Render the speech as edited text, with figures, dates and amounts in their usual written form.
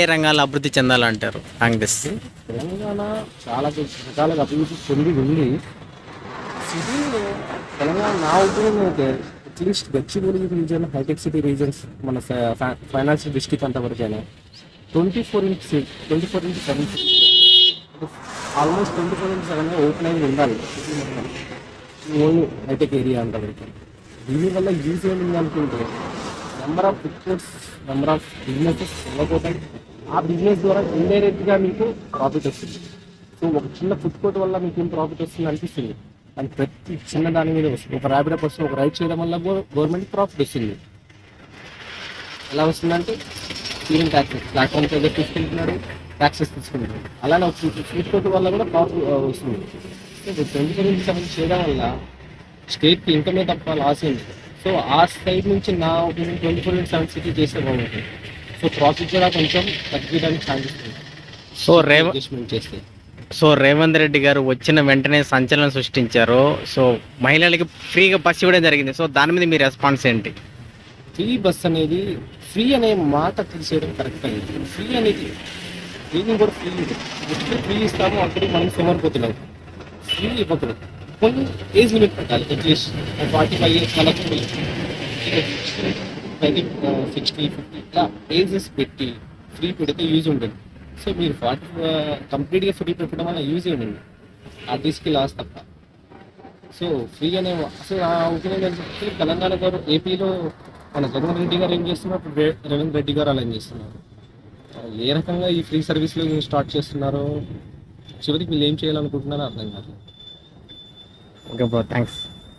ఏ రంగాల్లో అభివృద్ధి చెందాలంటారు కాంగ్రెస్? తెలంగాణ చాలా రకాలుగా అభివృద్ధి చెంది ఉంది. సిటీలో తెలంగాణ నా ఒపీనియన్ అయితే at least Gachibowli region, hitech city regions, మన ఫైనాన్షియల్ డిస్ట్రిక్ట్ అంతవరకైనా 24/7 ఆల్మోస్ట్ 24/7 ఓపెన్ అయి ఉండాలి సిటీ మొత్తం, ఓన్లీ హైటెక్ ఏరియా అంతవరకు. దీనివల్ల యూజ్ ఏమింది అనుకుంటే number of food courts, number of businesses వెళ్ళిపోతాయి. ఆ బిజినెస్ ద్వారా ఇండైరెక్ట్గా మీకు ప్రాఫిట్ వస్తుంది. సో ఒక చిన్న ఫుడ్ కోర్ట్ వల్ల మీకు ఏం ప్రాఫిట్ వస్తుంది అనిపిస్తుంది, అని ప్రతి చిన్న దాని మీద వస్తుంది. ఒక ర్యాపిడో పర్సన్ ఒక రైడ్ చేయడం వల్ల గవర్నమెంట్ ప్రాఫిట్ వస్తుంది. ఎలా వస్తుందంటే ఫీలింగ్ ట్యాక్సెస్, ప్లాట్ఫామ్ దగ్గర తీసుకెళ్తున్నాడు, ట్యాక్సెస్ తీసుకుంటున్నాడు. అలానే ఒక ఫుడ్ కోర్ట్ వల్ల కూడా ప్రాఫిట్ వస్తుంది. సో 24/7 చేయడం వల్ల స్టేట్కి ఇన్కమే తప్ప లాస్ ఏంటి. సో ఆ సైడ్ నుంచి నా ఒపీనియన్ 24/7 సిటీ చేస్తే బాగుంటుంది. సో ప్రాఫిట్ కూడా కొంచెం తగ్గించడానికి ఛాన్సెస్ ఉంది సో అడ్జస్ట్మెంట్ చేస్తే. రేవంత్ రెడ్డి గారు వచ్చిన వెంటనే సంచలనం సృష్టించారు. సో మహిళలకి ఫ్రీగా బస్ ఇవ్వడం జరిగింది. సో దాని మీద మీ రెస్పాన్స్ ఏంటి? ఫ్రీ బస్ అనేది, ఫ్రీ అనే మాట తీసేయడం కరెక్ట్ అయింది. ఫ్రీ అనేది ఏది కూడా ఫ్రీ ఉంది. ఎప్పుడు ఫ్రీ ఇస్తామో అప్పుడు మనం సమర్పోతున్నాం. ఫ్రీ ఇవ్వకూడదు, కొన్ని ఏజ్ లిమిట్ పెట్టాలి. అట్లీస్ట్ 45 ఇయర్స్ వాళ్ళకు 60, 50 ఇట్లా ఏజెస్ పెట్టి ఫ్రీ పెడితే యూజ్ ఉంటుంది. సో మీరు 40 కంప్లీట్గా ఫ్రీ పెట్టడం వల్ల యూజ్ ఏముంది, ఆర్టీసీకి లాస్ తప్ప. సో ఫ్రీ అనే అసలు ఆ ఒపీనియన్ ఏంటంటే తెలంగాణ గారు ఏపీలో మన జగన్ రెడ్డి గారు ఏం చేస్తున్నారు, ఇప్పుడు రేవంత్ రెడ్డి గారు అలా ఏం చేస్తున్నారు, ఏ రకంగా ఈ ఫ్రీ సర్వీస్లు స్టార్ట్ చేస్తున్నారో చివరికి వీళ్ళు ఏం చేయాలనుకుంటున్నారో అర్థం కాదు. Okay bro, thanks.